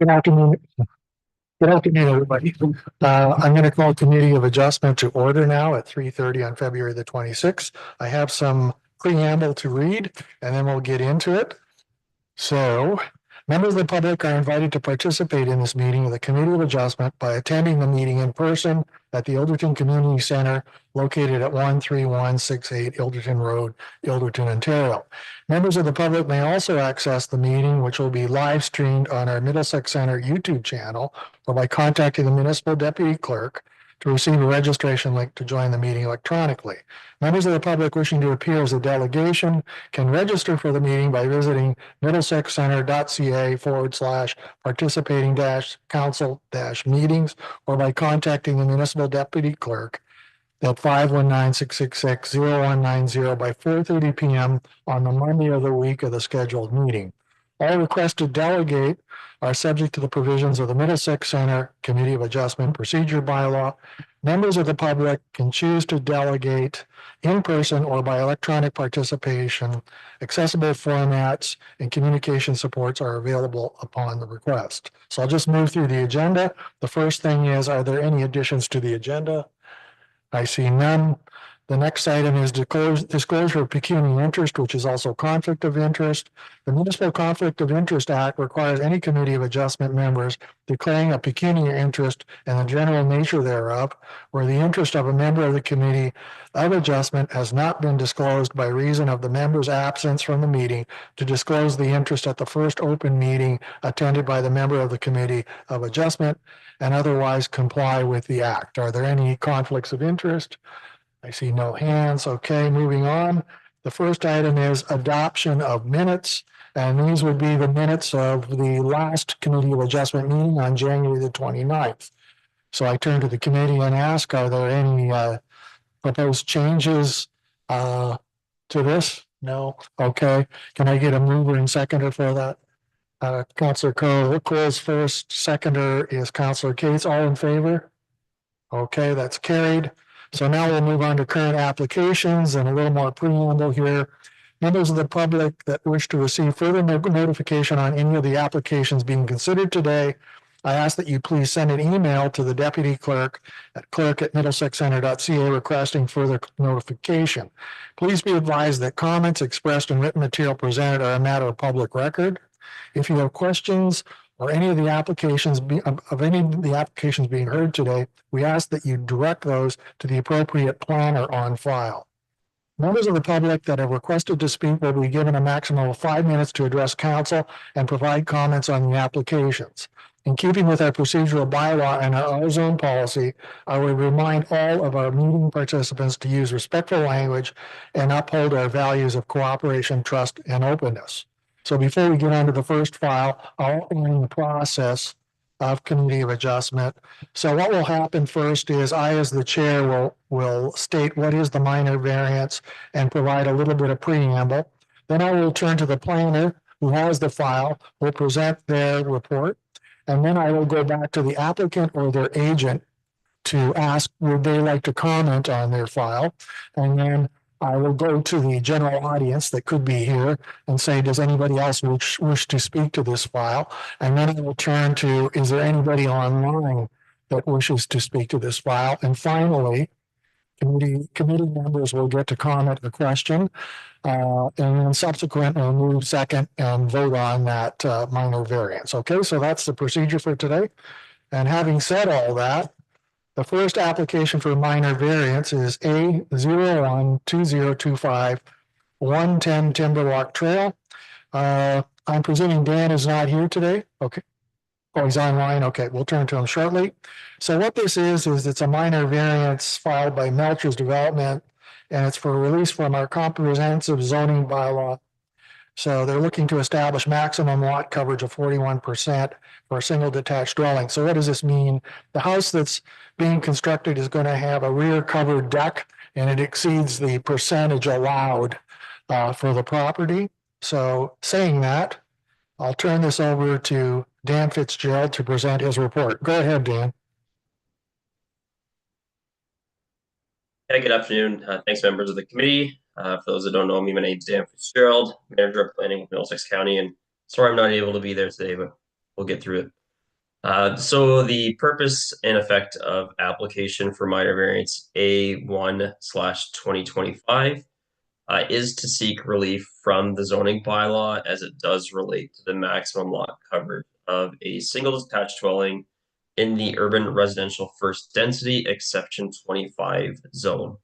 Good afternoon. Good afternoon, everybody. I'm going to call Committee of Adjustment to order now at 3:30 on February the 26th. I have some preamble to read, and then we'll get into it. So, members of the public are invited to participate in this meeting of the Committee of Adjustment by attending the meeting in person at the Ilderton Community Center located at 13168 Ilderton Road, Ilderton, Ontario. Members of the public may also access the meeting, which will be live streamed on our Middlesex Center YouTube channel or by contacting the municipal deputy clerk to receive a registration link to join the meeting electronically. Members of the public wishing to appear as a delegation can register for the meeting by visiting middlesexcenter.ca/participating-council-meetings or by contacting the municipal deputy clerk at 519-666-0190 by 4:30 p.m. on the Monday of the week of the scheduled meeting. All requests to delegate are subject to the provisions of the Middlesex Center Committee of Adjustment Procedure Bylaw. Members of the public can choose to delegate in person or by electronic participation. Accessible formats and communication supports are available upon the request. So I'll just move through the agenda. The first thing is, are there any additions to the agenda? I see none. The next item is disclosure of pecuniary interest, which is also conflict of interest. The Municipal Conflict of Interest Act requires any committee of adjustment members declaring a pecuniary interest and the general nature thereof, where the interest of a member of the committee of adjustment has not been disclosed by reason of the member's absence from the meeting, to disclose the interest at the first open meeting attended by the member of the committee of adjustment and otherwise comply with the act. Are there any conflicts of interest? I see no hands. Okay, moving on. The first item is adoption of minutes, and these would be the minutes of the last Committee of Adjustment meeting on January the 29th. So I turn to the committee and ask, are there any proposed changes to this? No? Okay. Can I get a mover and seconder for that? Councillor Cole's first, seconder is Councillor Cates. All in favor? Okay, that's carried. So now we'll move on to current applications and a little more preamble here. Members of the public that wish to receive further notification on any of the applications being considered today, I ask that you please send an email to the deputy clerk at clerk@middlesexcenter.ca requesting further notification. Please be advised that comments expressed in written material presented are a matter of public record. If you have questions or any of the applications being heard today, we ask that you direct those to the appropriate planner on file. Members of the public that have requested to speak will be given a maximum of 5 minutes to address council and provide comments on the applications. In keeping with our procedural bylaw and our zone policy, I would remind all of our meeting participants to use respectful language and uphold our values of cooperation, trust, and openness. So before we get on to the first file, I'll outline the process of Committee of Adjustment. So what will happen first is I, as the chair, will state what is the minor variance and provide a little bit of preamble. Then I will turn to the planner who has the file, will present their report, and then I will go back to the applicant or their agent to ask, would they like to comment on their file? And then I will go to the general audience that could be here and say, does anybody else wish to speak to this file? And then I will turn to, is there anybody online that wishes to speak to this file? And finally, committee members will get to comment a question, and then subsequently move second and vote on that minor variance. Okay, so that's the procedure for today. And having said all that, the first application for minor variance is A012025 110 Timberwalk Trail. I'm presuming Dan is not here today. Okay. Oh, he's online. Okay, we'll turn to him shortly. So what this is it's a minor variance filed by Melchers Development, and it's for release from our comprehensive zoning bylaw. So they're looking to establish maximum lot coverage of 41% for a single detached dwelling. So what does this mean? The house that's being constructed is going to have a rear covered deck, and it exceeds the percentage allowed for the property. So saying that, I'll turn this over to Dan Fitzgerald to present his report. Go ahead, Dan. Hey, good afternoon. Thanks, members of the committee. For those that don't know me, my name is Dan Fitzgerald, Manager of Planning with Middlesex County. And sorry I'm not able to be there today, but we'll get through it. So the purpose and effect of application for minor variance A1/2025 is to seek relief from the zoning bylaw as it does relate to the maximum lot coverage of a single detached dwelling in the urban residential first density exception 25 zone.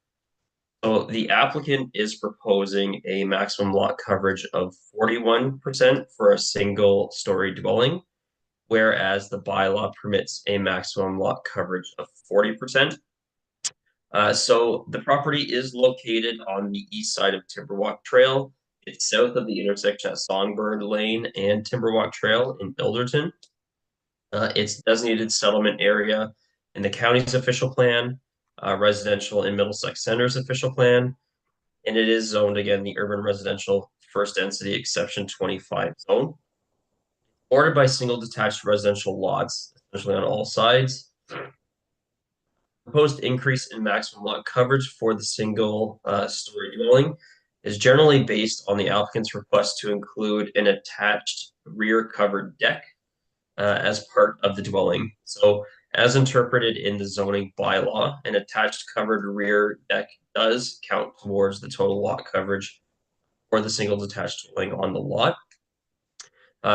So the applicant is proposing a maximum lot coverage of 41% for a single story dwelling, whereas the bylaw permits a maximum lot coverage of 40%. So the property is located on the east side of Timberwalk Trail. It's south of the intersection at Songbird Lane and Timberwalk Trail in Ilderton. It's designated settlement area in the county's official plan, residential in Middlesex Center's official plan, and it is zoned again the urban residential first density exception 25 zone. Bordered by single detached residential lots, essentially on all sides. Proposed increase in maximum lot coverage for the single story dwelling is generally based on the applicant's request to include an attached rear covered deck as part of the dwelling. So, as interpreted in the zoning bylaw, an attached covered rear deck does count towards the total lot coverage for the single detached dwelling on the lot.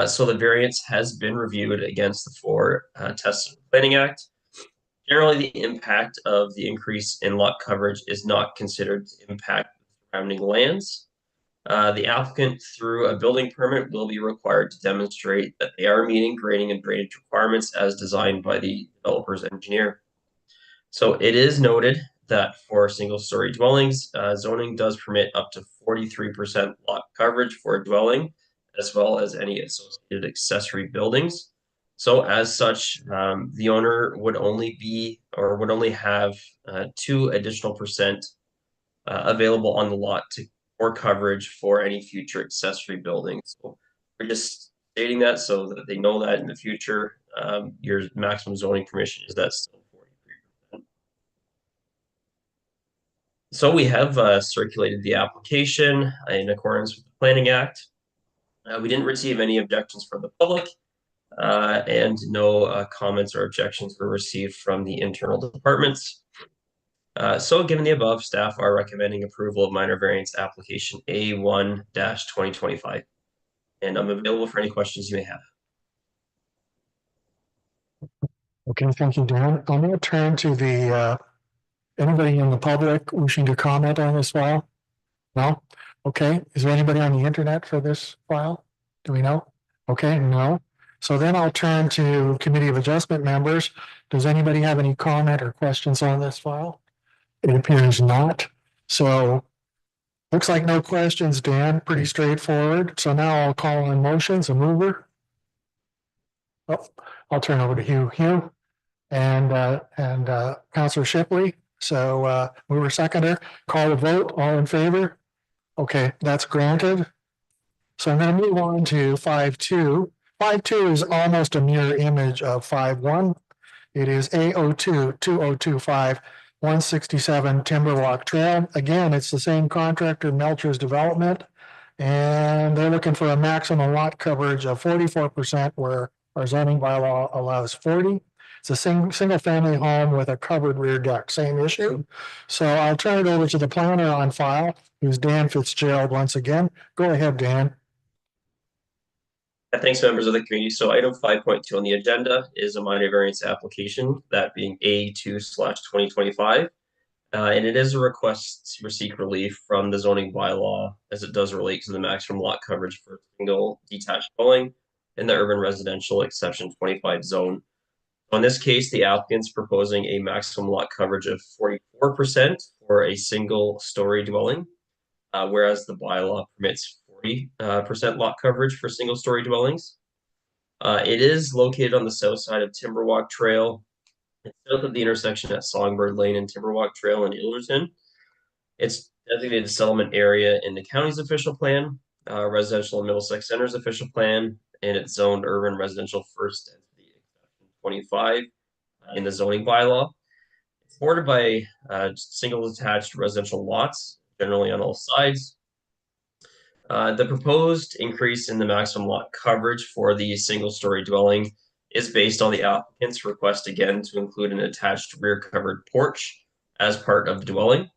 So the variance has been reviewed against the four tests of the Planning Act. Generally, the impact of the increase in lot coverage is not considered to impact the surrounding lands. The applicant, through a building permit, will be required to demonstrate that they are meeting grading and drainage requirements as designed by the developer's engineer. So it is noted that for single-story dwellings, zoning does permit up to 43% lot coverage for a dwelling, as well as any associated accessory buildings. So as such, the owner would only have 2 additional percent available on the lot for coverage for any future accessory buildings. So we're just stating that so that they know that in the future, your maximum zoning permission is that still 43%. So we have circulated the application in accordance with the Planning Act. We didn't receive any objections from the public, and no comments or objections were received from the internal departments. So given the above, staff are recommending approval of minor variance application A1/2025. And I'm available for any questions you may have. Okay, thank you, Dan. I'm going to turn to the, anybody in the public wishing to comment on this file? No? Okay, is there anybody on the internet for this file? Do we know? Okay, no. So then I'll turn to Committee of Adjustment members. Does anybody have any comment or questions on this file? It appears not. So looks like no questions, Dan. Pretty straightforward. So now I'll call on motions. A mover. Oh, I'll turn over to Hugh. Hugh and Counselor Shipley. So mover seconder, call the vote. All in favor? Okay, that's granted. So I'm going to move on to 5.2. 5.2 is almost a mirror image of 5.1. It is A02 2025 167 Timberwalk Trail. Again, it's the same contractor, Melcher's Development, and they're looking for a maximum lot coverage of 44%, where our zoning bylaw allows 40. It's a single family home with a covered rear deck, same issue. So I'll turn it over to the planner on file, who's Dan Fitzgerald once again. Go ahead, Dan. Thanks, members of the committee. So item 5.2 on the agenda is a minor variance application, that being A2/2025. And it is a request to seek relief from the zoning bylaw as it does relate to the maximum lot coverage for a single detached dwelling in the urban residential exception 25 zone. So in this case, the applicant's proposing a maximum lot coverage of 44% for a single story dwelling, whereas the bylaw permits 40% lot coverage for single story dwellings. It is located on the south side of Timberwalk Trail, south of the intersection at Songbird Lane and Timberwalk Trail in Ilderton. It's designated settlement area in the county's official plan, residential in Middlesex Center's official plan, and it's zoned urban residential first density exception 25 in the zoning bylaw. It's bordered by single detached residential lots, generally on all sides. The proposed increase in the maximum lot coverage for the single story dwelling is based on the applicant's request again to include an attached rear covered porch as part of the dwelling.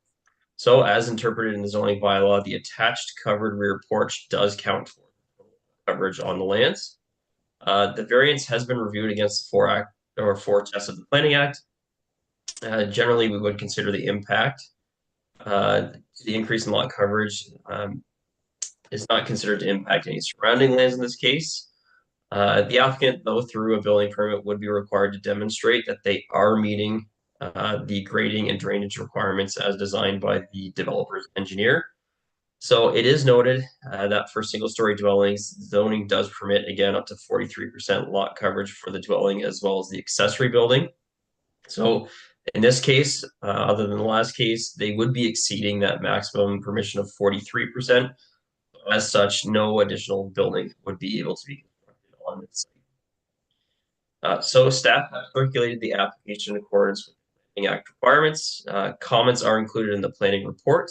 So as interpreted in the zoning bylaw, the attached covered rear porch does count for coverage on the lands. The variance has been reviewed against the four tests of the Planning Act. Generally, we would consider the impact. The increase in lot coverage is not considered to impact any surrounding lands in this case. The applicant, though, through a building permit, would be required to demonstrate that they are meeting the grading and drainage requirements as designed by the developer's engineer. So it is noted that for single-story dwellings, zoning does permit, again, up to 43% lot coverage for the dwelling as well as the accessory building. So in this case, other than the last case, they would be exceeding that maximum permission of 43%. As such, no additional building would be able to be constructed on this site. So staff have circulated the application in accordance with the Planning Act requirements. Comments are included in the planning report.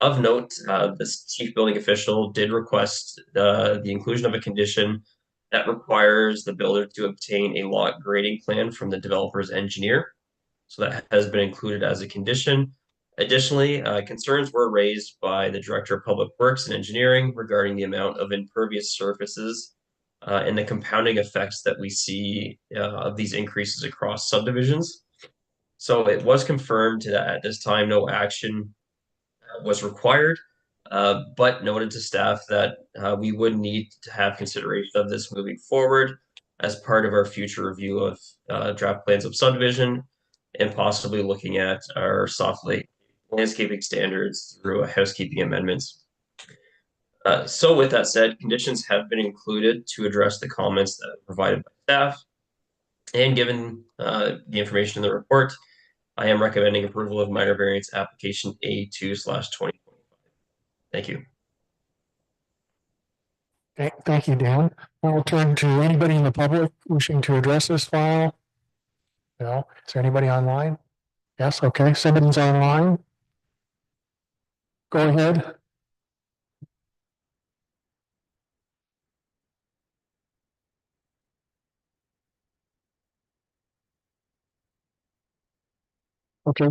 Of note, this chief building official did request the inclusion of a condition that requires the builder to obtain a lot grading plan from the developer's engineer. So that has been included as a condition. Additionally, concerns were raised by the Director of Public Works and Engineering regarding the amount of impervious surfaces and the compounding effects that we see of these increases across subdivisions. So it was confirmed that at this time no action was required, but noted to staff that we would need to have consideration of this moving forward as part of our future review of draft plans of subdivision and possibly looking at our soft landscaping standards through housekeeping amendments. So with that said, conditions have been included to address the comments that are provided by staff. And given the information in the report, I am recommending approval of minor variance application A2/2025. Thank you. Okay, thank you, Dan. I'll turn to anybody in the public wishing to address this file. No, is there anybody online? Yes, okay, somebody's online. Go ahead. Okay.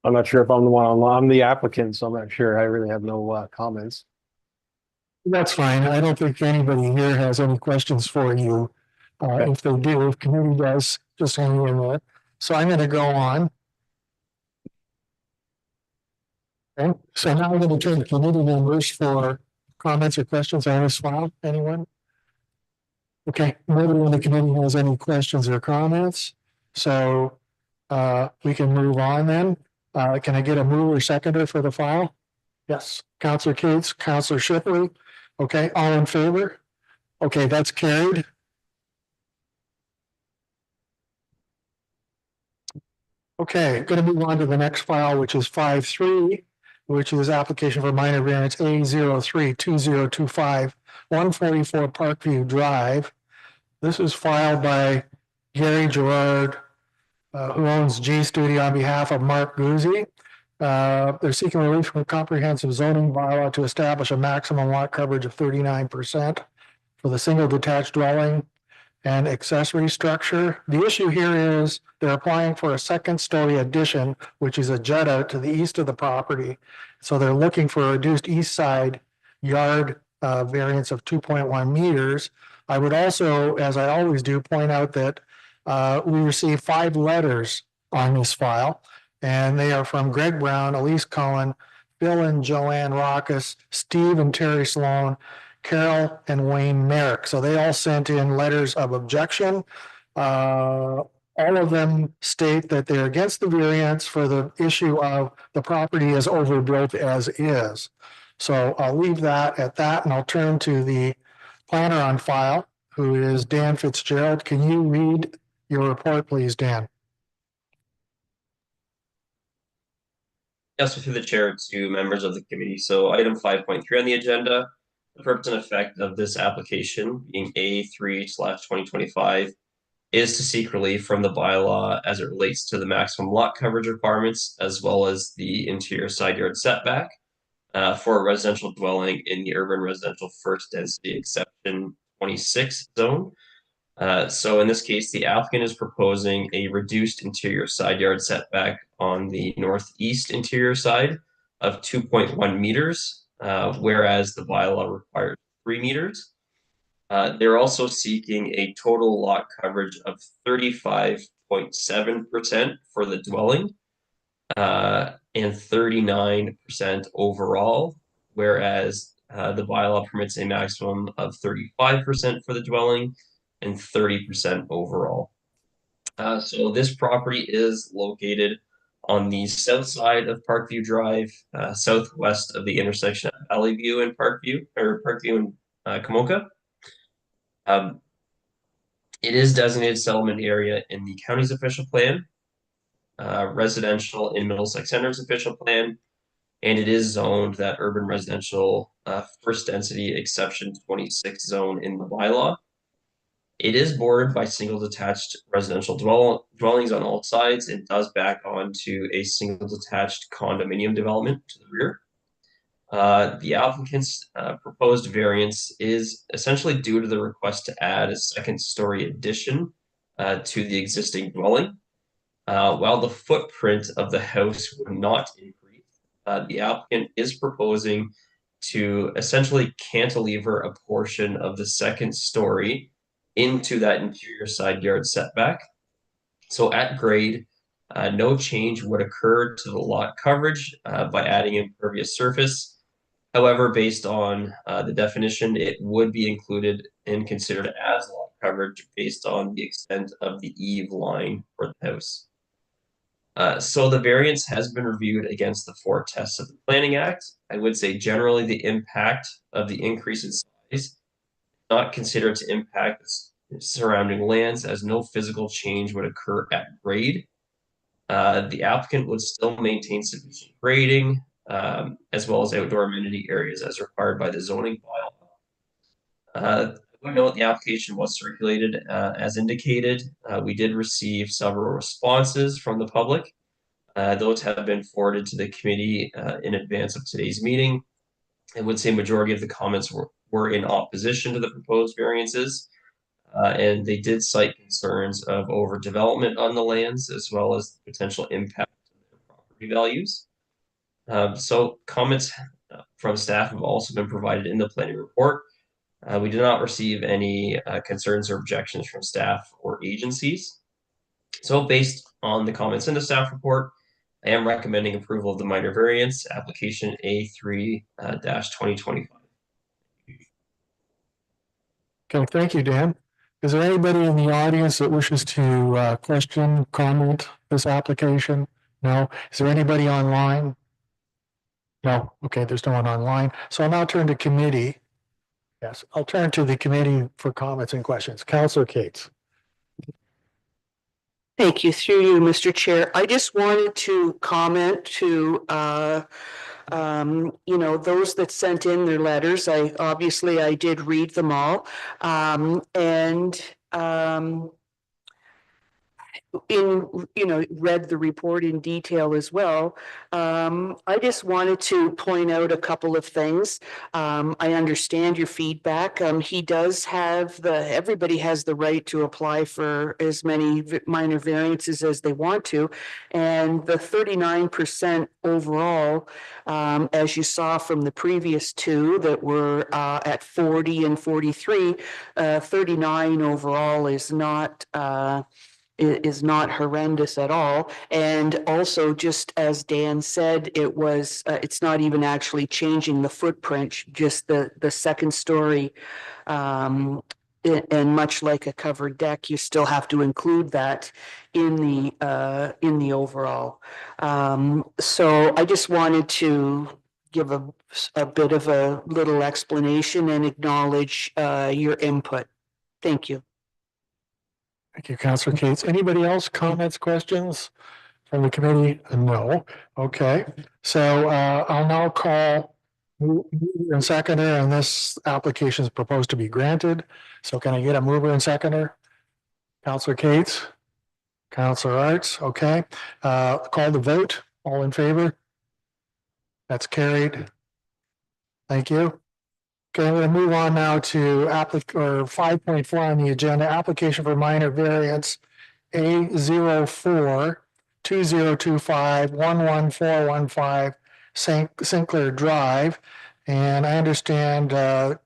I'm not sure if I'm the one online. I'm the applicant, so I'm not sure. I really have no comments. That's fine. I don't think anybody here has any questions for you. Okay. If they do, if committee does, just hang in there. So I'm gonna go on. Okay, so now I'm gonna turn to committee members for comments or questions on this file. Anyone? Okay, nobody on the committee has any questions or comments, so we can move on then. Can I get a mover or seconder for the file? Yes, Counselor Cates, Counselor Shipley. Okay, all in favor? Okay, that's carried. Okay, going to move on to the next file, which is 5-3, which is application for minor variance A032025, 144 Parkview Drive. This is filed by Gary Gerard, who owns G Studio on behalf of Mark Guzzi. They're seeking relief from a comprehensive zoning bylaw to establish a maximum lot coverage of 39% for the single detached dwelling and accessory structure. The issue here is they're applying for a second story addition, which is a jut out to the east of the property. So they're looking for a reduced east side yard variance of 2.1 meters. I would also, as I always do, point out that we received 5 letters on this file, and they are from Greg Brown, Elise Cohen, Bill and Joanne Rockus, Steve and Terry Sloan, Carol and Wayne Merrick. So they all sent in letters of objection. All of them state that they're against the variance for the issue of the property is overbuilt as is. So I'll leave that at that, and I'll turn to the planner on file, who is Dan Fitzgerald. Can you read your report, please, Dan? Yes, through the chair to members of the committee. So item 5.3 on the agenda, the purpose and effect of this application being A3/2025 is to seek relief from the bylaw as it relates to the maximum lot coverage requirements, as well as the interior side yard setback for a residential dwelling in the urban residential first density exception 26 zone. So in this case, the applicant is proposing a reduced interior side yard setback on the northeast interior side of 2.1 meters, whereas the bylaw requires 3 meters. They're also seeking a total lot coverage of 35.7% for the dwelling and 39% overall, whereas the bylaw permits a maximum of 35% for the dwelling and 30% overall. So this property is located on the south side of Parkview Drive, southwest of the intersection of Valley View and Parkview and Kamoka. It is designated settlement area in the county's official plan, residential in Middlesex Center's official plan, and it is zoned that urban residential first density exception 26 zone in the bylaw. It is bordered by single detached residential dwellings on all sides and does back onto a single detached condominium development to the rear. The applicant's proposed variance is essentially due to the request to add a second-story addition to the existing dwelling. While the footprint of the house would not increase, the applicant is proposing to essentially cantilever a portion of the second story into that interior side yard setback. So at grade, no change would occur to the lot coverage by adding impervious surface. However, based on the definition, it would be included and considered as lot coverage based on the extent of the eave line for the house. So the variance has been reviewed against the 4 tests of the Planning Act. I would say generally the impact of the increase in size is not considered to impact surrounding lands, as no physical change would occur at grade. The applicant would still maintain sufficient grading, as well as outdoor amenity areas as required by the zoning bylaw. I would note the application was circulated as indicated. We did receive several responses from the public. Those have been forwarded to the committee in advance of today's meeting. I would say majority of the comments were in opposition to the proposed variances, and they did cite concerns of overdevelopment on the lands as well as the potential impact on their property values. So comments from staff have also been provided in the planning report. We did not receive any concerns or objections from staff or agencies. So based on the comments in the staff report, I am recommending approval of the minor variance application A3-2025. Okay, thank you, Dan. Is there anybody in the audience that wishes to question, comment this application? No? Is there anybody online? No? Okay, there's no one online. So I'll now turn to committee. Yes, I'll turn to the committee for comments and questions. Councilor Cates. Thank you. Through you, Mr. Chair. I just wanted to comment to those that sent in their letters. I did read them all. Read the report in detail as well. I just wanted to point out a couple of things. I understand your feedback. Everybody has the right to apply for as many minor variances as they want to. And the 39% overall, as you saw from the previous 2 that were at 40 and 43, 39 overall is not horrendous at all. And also, just as Dan said, it's not even actually changing the footprint, just the second story. And much like a covered deck, you still have to include that in the overall. So I just wanted to give a bit of a little explanation and acknowledge your input. Thank you. Thank you, Councilor Cates. Anybody else, comments, questions from the committee? No. Okay. So I'll now call mover and seconder, and this application is proposed to be granted. So can I get a mover and seconder? Counselor Cates, Counselor Arts, okay. Call the vote. All in favor? That's carried. Thank you. Okay, I'm going to move on now to 5.4 on the agenda, application for minor variance A04-2025-11415 Sinclair Drive. And I understand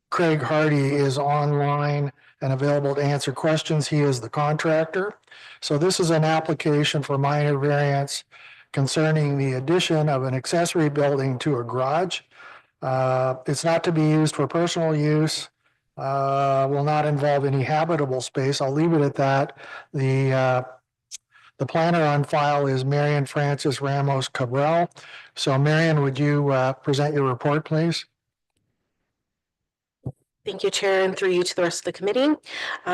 Craig Hardy is online and available to answer questions. He is the contractor. So this is an application for minor variance concerning the addition of an accessory building to a garage. It's not to be used for personal use, will not involve any habitable space. I'll leave it at that. The planner on file is Marion Francis Ramos Cabral. So Marion, would you present your report, please? Thank you, Chair, and through you to the rest of the committee.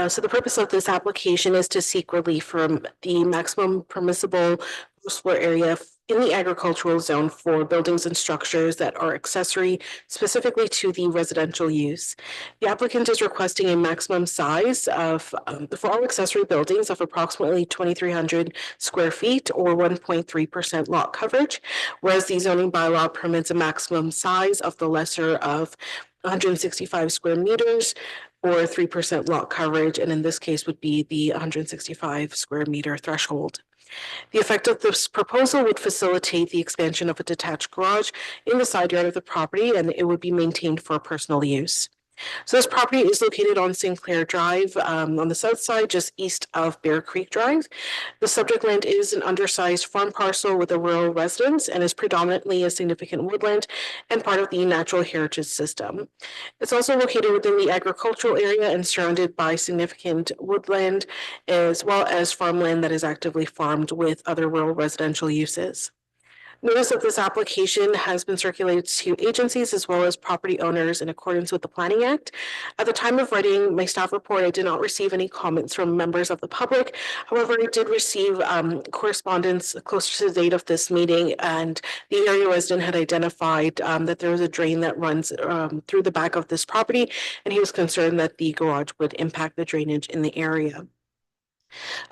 So the purpose of this application is to seek relief from the maximum permissible gross floor area in the agricultural zone for buildings and structures that are accessory specifically to the residential use. The applicant is requesting a maximum size of for all accessory buildings of approximately 2,300 square feet or 1.3% lot coverage, whereas the zoning bylaw permits a maximum size of the lesser of 165 square meters or 3% lot coverage, and in this case would be the 165 square meter threshold. The effect of this proposal would facilitate the expansion of a detached garage in the side yard of the property, and it would be maintained for personal use. So this property is located on Sinclair Drive on the south side, just east of Bear Creek Drive. The subject land is an undersized farm parcel with a rural residence and is predominantly a significant woodland and part of the natural heritage system. It's also located within the agricultural area and surrounded by significant woodland, as well as farmland that is actively farmed with other rural residential uses. Notice of this application has been circulated to agencies as well as property owners in accordance with the Planning Act. At the time of writing my staff report, I did not receive any comments from members of the public. However, I did receive correspondence closer to the date of this meeting, and the area resident had identified that there was a drain that runs through the back of this property, and he was concerned that the garage would impact the drainage in the area.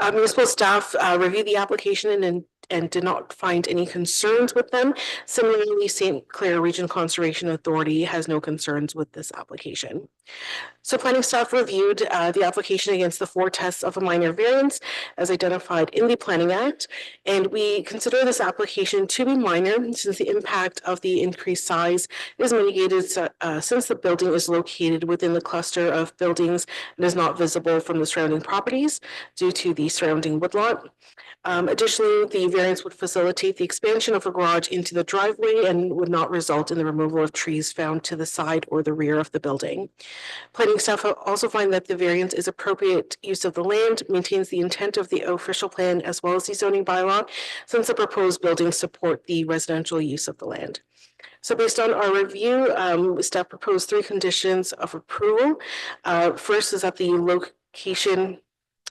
Municipal staff reviewed the application and did not find any concerns with them. Similarly, St. Clair Region Conservation Authority has no concerns with this application. So planning staff reviewed the application against the 4 tests of a minor variance as identified in the Planning Act, and we consider this application to be minor since the impact of the increased size is mitigated since the building is located within the cluster of buildings and is not visible from the surrounding properties due to the surrounding woodlot. Additionally, the variance would facilitate the expansion of a garage into the driveway and would not result in the removal of trees found to the side or the rear of the building. Planning staff also find that the variance is appropriate use of the land, maintains the intent of the official plan as well as the zoning bylaw, since the proposed buildings support the residential use of the land. So based on our review, staff proposed 3 conditions of approval. First is that the location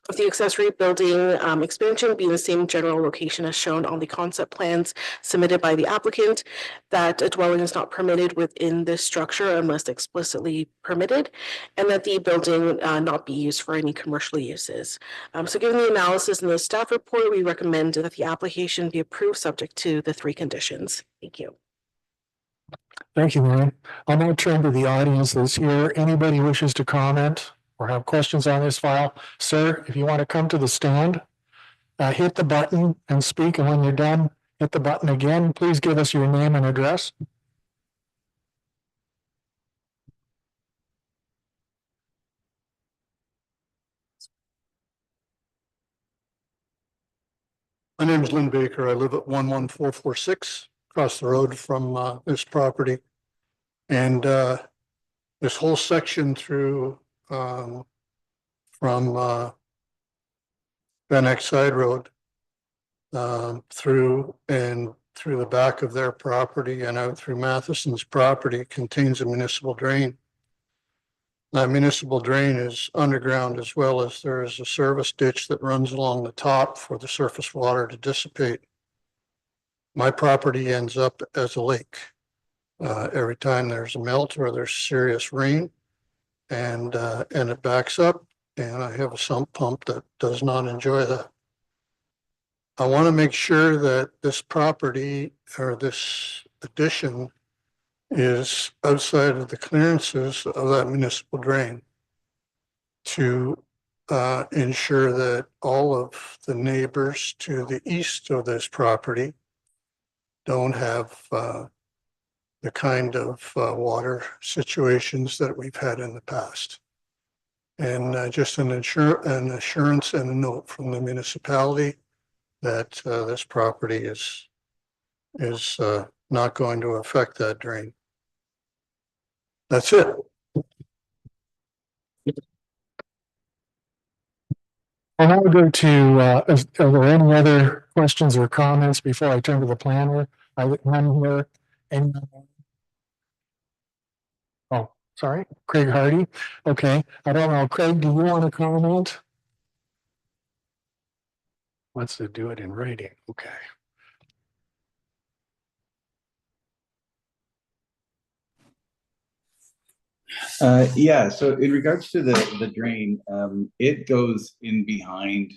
of the accessory building expansion be in the same general location as shown on the concept plans submitted by the applicant, that a dwelling is not permitted within this structure unless explicitly permitted, and that the building not be used for any commercial uses. So given the analysis in the staff report, we recommend that the application be approved subject to the 3 conditions. Thank you. Thank you, Marion. I'll now turn to the audience that's here. Anybody wishes to comment or have questions on this file? Sir, if you want to come to the stand, hit the button and speak. And when you're done, hit the button again. Please give us your name and address. My name is Lynn Baker. I live at 11446 across the road from this property. And this whole section through from Van Eyck Side Road through the back of their property and out through Matheson's property contains a municipal drain. That municipal drain is underground, as well as there is a service ditch that runs along the top for the surface water to dissipate. My property ends up as a lake every time there's a melt or there's serious rain, and it backs up and I have a sump pump that does not enjoy that. I want to make sure that this property or this addition is outside of the clearances of that municipal drain to ensure that all of the neighbors to the east of this property don't have the kind of water situations that we've had in the past. And just an assurance and a note from the municipality that this property is not going to affect that drain. That's it. I'll now go to, are there any other questions or comments before I turn to the planner? None here. Anyone? Oh, sorry, Craig Hardy. Okay, I don't know. Craig, do you want to comment? Let's do it in writing. Okay. Yeah, so in regards to the drain, it goes in behind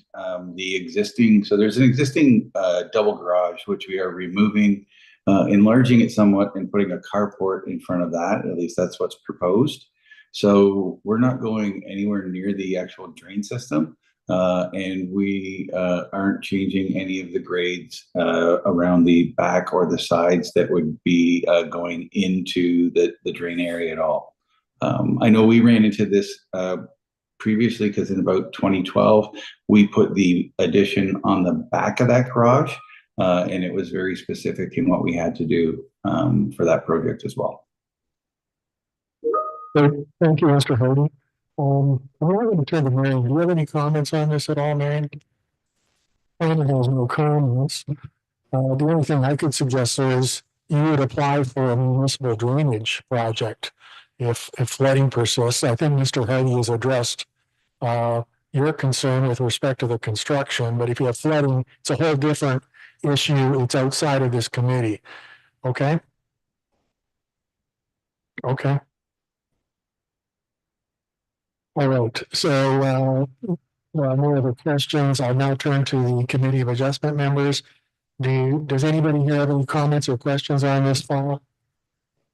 the existing, so there's an existing double garage, which we are removing, enlarging it somewhat and putting a carport in front of that. At least that's what's proposed. So we're not going anywhere near the actual drain system. And we aren't changing any of the grades around the back or the sides that would be going into the drain area at all. I know we ran into this previously because in about 2012, we put the addition on the back of that garage, and it was very specific in what we had to do for that project as well. So, thank you, Mr. Hardy. I'm not going to turn to Marion. Do you have any comments on this at all, Marion? Anna has no comments. The only thing I could suggest is you would apply for a municipal drainage project if flooding persists. I think Mr. Hardy has addressed your concern with respect to the construction, but if you have flooding, it's a whole different issue. It's outside of this committee. Okay? Okay. All right. So, no other questions. I'll now turn to the Committee of Adjustment members. Does anybody here have any comments or questions on this file?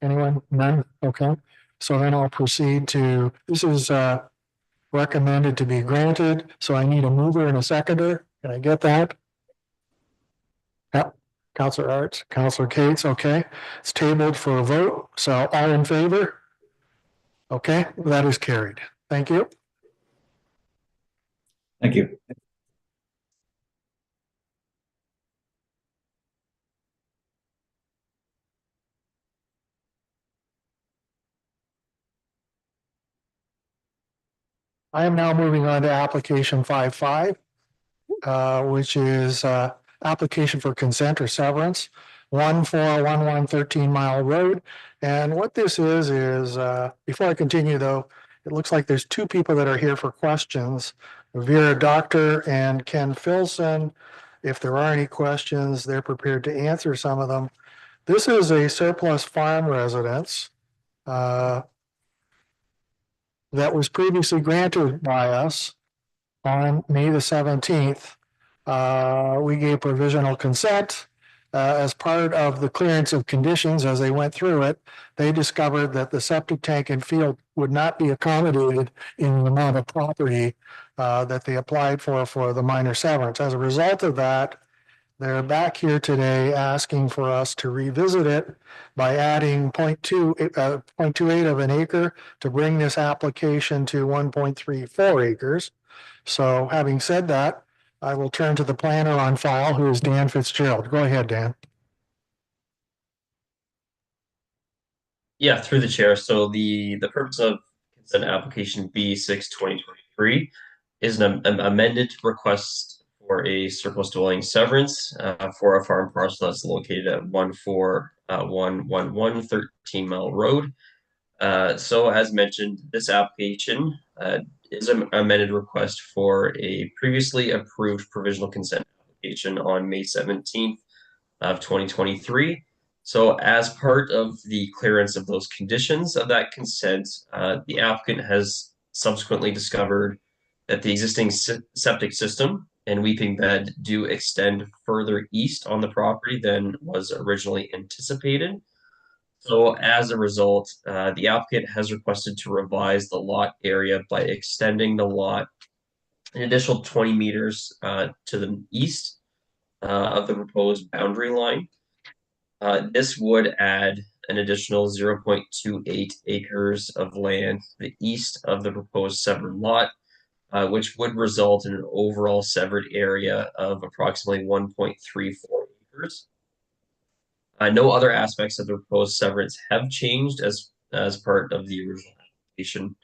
Anyone? None? Okay. So then I'll proceed to, this is recommended to be granted. So I need a mover and a seconder. Can I get that? Yep. Counselor Arts, Counselor Cates, okay. It's tabled for a vote. So all in favor? Okay, that is carried. Thank you. Thank you. I am now moving on to application 5.5, which is application for consent or severance, 1411 13 Mile Road. And what this is before I continue though, it looks like there's two people that are here for questions, Vera Doctor and Ken Filson. If there are any questions, they're prepared to answer some of them. This is a surplus farm residence that was previously granted by us on May the 17th. We gave provisional consent. As part of the clearance of conditions as they went through it, they discovered that the septic tank and field would not be accommodated in the amount of property that they applied for the minor severance. As a result of that, they're back here today asking for us to revisit it by adding 0.28 of an acre to bring this application to 1.34 acres. So having said that, I will turn to the planner on file, who is Dan Fitzgerald. Go ahead, Dan. Yeah, through the chair. So the purpose of consent application B6 2023 is an amended request for a surplus dwelling severance for a farm parcel that's located at 14111 13 Mile Road. So as mentioned, this application is an amended request for a previously approved provisional consent application on May 17th of 2023. So as part of the clearance of those conditions of that consent, the applicant has subsequently discovered that the existing septic system and weeping bed do extend further east on the property than was originally anticipated. So as a result, the applicant has requested to revise the lot area by extending the lot an additional 20 meters to the east of the proposed boundary line. This would add an additional 0.28 acres of land to the east of the proposed severed lot, which would result in an overall severed area of approximately 1.34 acres. No other aspects of the proposed severance have changed as part of the original application.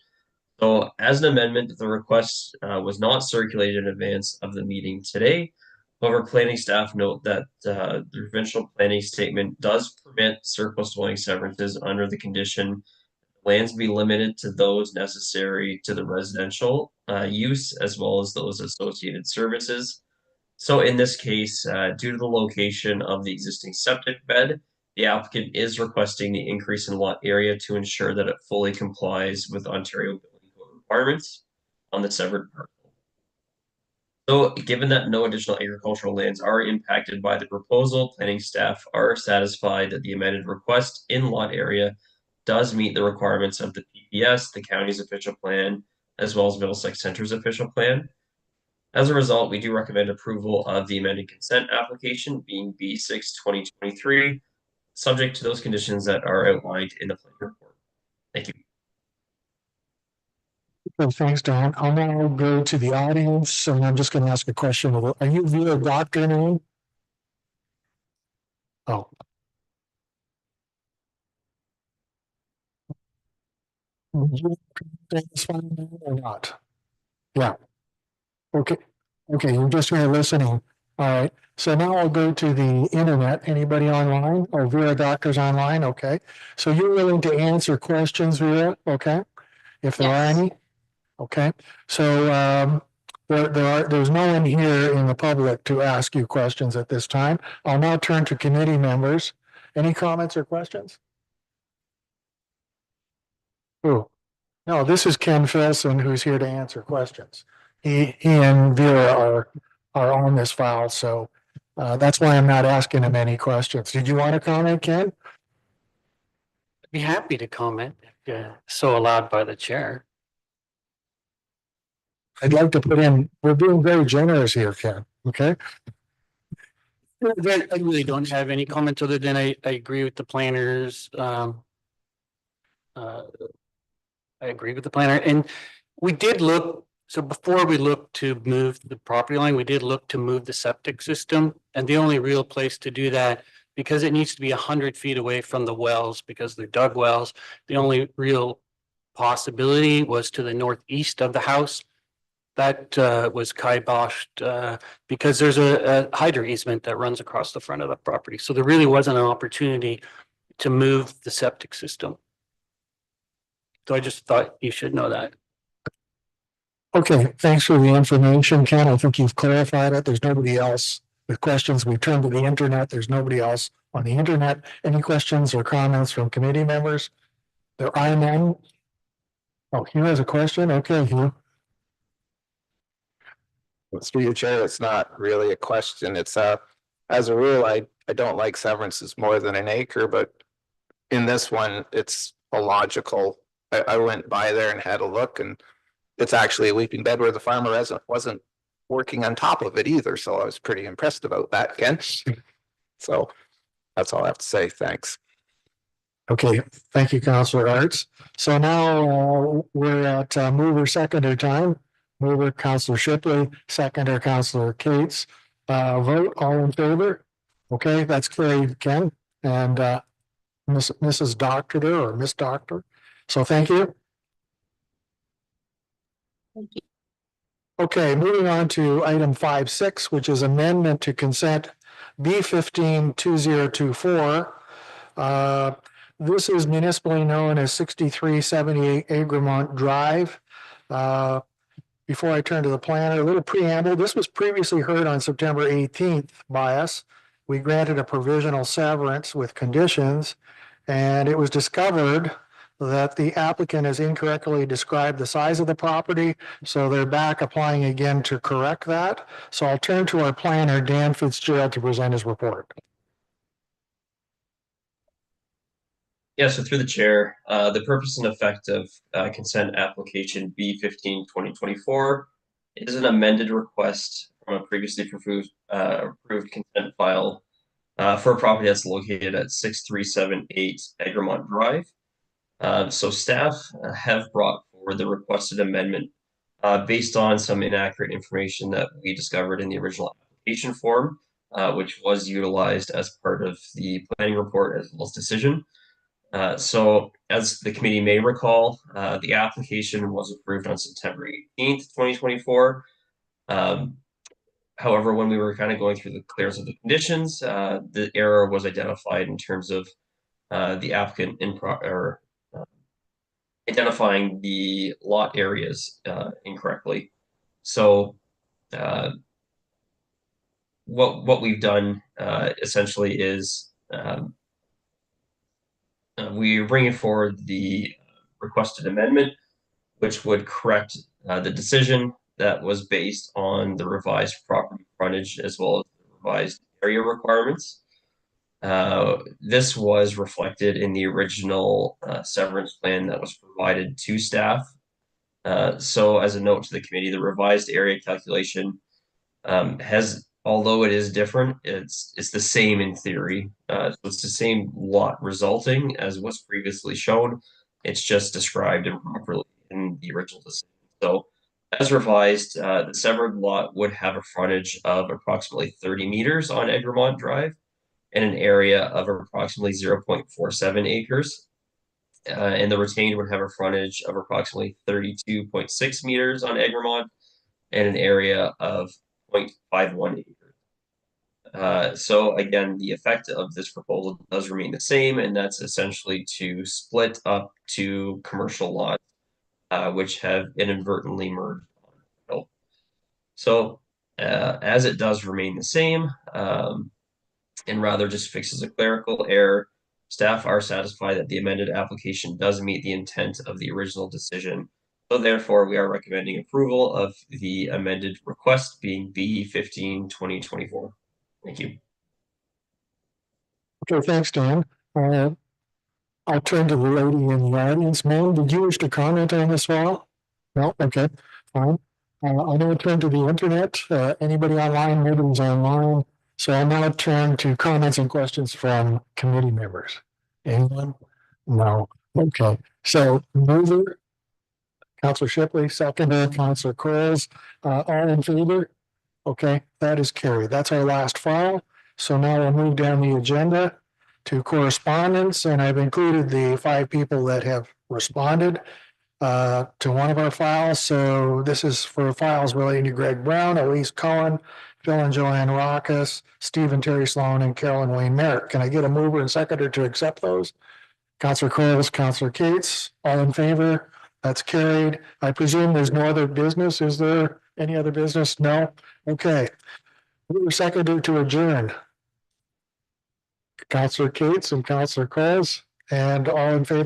So as an amendment, the request was not circulated in advance of the meeting today. However, planning staff note that the provincial planning statement does permit surplus dwelling severances under the condition lands be limited to those necessary to the residential use as well as those associated services. So in this case, due to the location of the existing septic bed, the applicant is requesting the increase in lot area to ensure that it fully complies with Ontario building code requirements on the severed parcel. So given that no additional agricultural lands are impacted by the proposal, planning staff are satisfied that the amended request in lot area does meet the requirements of the PPS, the county's official plan, as well as Middlesex Center's official plan. As a result, we do recommend approval of the amended consent application being B6/2023, subject to those conditions that are outlined in the planning report. Thank you. Well, thanks, Don. I'll now go to the audience, and I'm just going to ask a question. Are you via doctor name? Oh. Would you take this one or not? Yeah. Okay. Okay, you're just here listening. All right. So now I'll go to the internet. Anybody online or Vera Doctors online? Okay. So you're willing to answer questions, Vera? Okay. If there are Yes. any? Okay. So there's no one here in the public to ask you questions at this time. I'll now turn to committee members. Any comments or questions? Oh, no, this is Ken Filson who's here to answer questions. He and Vera are on this file, so that's why I'm not asking him any questions. Did you want to comment, Ken? Be happy to comment if so allowed by the chair. I'd like to put in, we're being very generous here, Ken, okay? I really don't have any comments other than I agree with the planners. I agree with the planner, and we did look, so before we looked to move the property line, we did look to move the septic system. And the only real place to do that, because it needs to be 100 feet away from the wells, because they're dug wells, the only real possibility was to the northeast of the house. That was kiboshed because there's a hydro easement that runs across the front of the property. So there really wasn't an opportunity to move the septic system. So I just thought you should know that. Okay, thanks for the information, Ken. I think you've clarified it. There's nobody else with questions. We turned to the internet. There's nobody else on the internet. Any questions or comments from committee members? There are none. Oh, Hugh has a question. Okay, Hugh. Through your chair, it's not really a question. It's as a rule, I don't like severances more than an acre, but in this one, it's a logical. I went by there and had a look, and it's actually a weeping bed where the farmer wasn't working on top of it either. So I was pretty impressed about that, Ken. So that's all I have to say. Thanks. Okay, thank you, Councillor Arts. So now we're at mover seconder time. Mover Councillor Shipley, seconder Councillor Cates. Vote all in favor. Okay, that's carried, Ken, and Mrs. Doctor there or Miss Doctor. So thank you. Thank you. Okay, moving on to item 5.6, which is amendment to consent B15-2024. This is municipally known as 6378 Egremont Drive. Before I turn to the planner, a little preamble. This was previously heard on September 18th by us. We granted a provisional severance with conditions, and it was discovered that the applicant has incorrectly described the size of the property, so they're back applying again to correct that. So I'll turn to our planner, Dan Fitzgerald, to present his report. Yeah, so through the chair, the purpose and effect of consent application B15/2024 is an amended request from a previously approved consent file for a property that's located at 6378 Egremont Drive. So staff have brought forward the requested amendment based on some inaccurate information that we discovered in the original application form, which was utilized as part of the planning report as well as decision. So as the committee may recall, the application was approved on September 18th, 2024. However, when we were kind of going through the clearance of the conditions, the error was identified in terms of the applicant identifying the lot areas incorrectly. So what we've done essentially is we're bringing forward the requested amendment, which would correct the decision that was based on the revised property frontage as well as the revised area requirements. This was reflected in the original severance plan that was provided to staff. So as a note to the committee, the revised area calculation has, although it is different, it's the same in theory. So it's the same lot resulting as was previously shown. It's just described improperly in the original decision. So as revised, the severed lot would have a frontage of approximately 30 meters on Egremont Drive and an area of approximately 0.47 acres. And the retained would have a frontage of approximately 32.6 meters on Egremont and an area of 0.51 acres. So again, the effect of this proposal does remain the same, and that's essentially to split up two commercial lots, which have inadvertently merged. So as it does remain the same, and rather just fixes a clerical error, staff are satisfied that the amended application does meet the intent of the original decision. So therefore, we are recommending approval of the amended request being B15/2024. Thank you. Okay, thanks, Dan. I'll turn to the lady in the audience. Ma'am, did you wish to comment on this file? No? Okay, fine. I'll now turn to the internet. Anybody online, nobody's online. So I'll now turn to comments and questions from committee members. Anyone? No. Okay, so mover, Counselor Shipley, seconder, Counselor Coles, all in favor? Okay, that is carried. That's our last file. So now we'll move down the agenda to correspondence, and I've included the 5 people that have responded to one of our files. So this is for files relating to Greg Brown, Elise Cohen, Phil and Joanne Rockus, Steve and Terry Sloan, and Carolyn Wayne Merritt. Can I get a mover and seconder to accept those? Counselor Coles, Counselor Cates, all in favor? That's carried. I presume there's no other business. Is there any other business? No? Okay. Mover seconder to adjourn. Counselor Cates and Counselor Coles, and all in favor?